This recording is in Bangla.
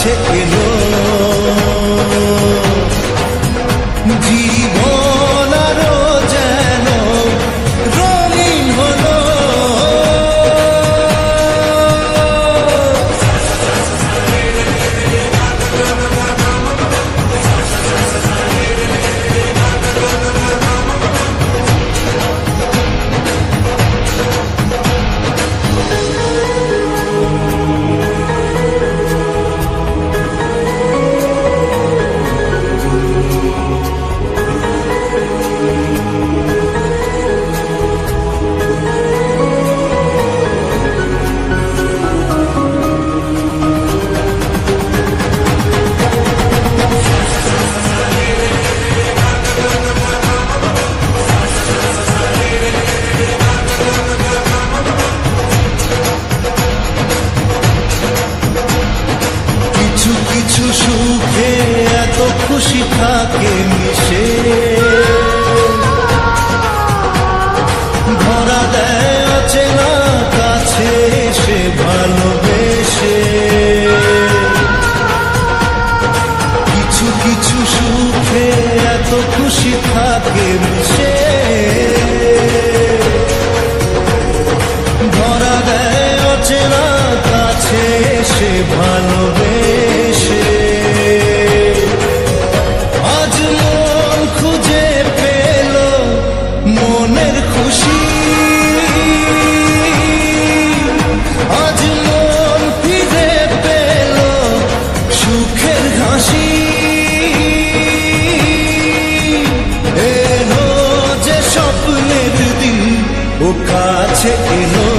কাছে এলো জীবন আরো যেন রঙিন হলো। কিছু সুখে এত খুশি থাকে মিশে, ধরা দেয় অচেনা কাছে সে ভালোবেসে। কিছু কিছু সুখে এত খুশি থাকে মিশে, ধরা দেয় অচেনা কাছে সে ভালোবেসে। আজ মন খুঁজে পেল মনের খুশি, আজ মন ফিরে পেল সুখের হাসি। এলো যে স্বপ্নের দিন ও কাছে এলো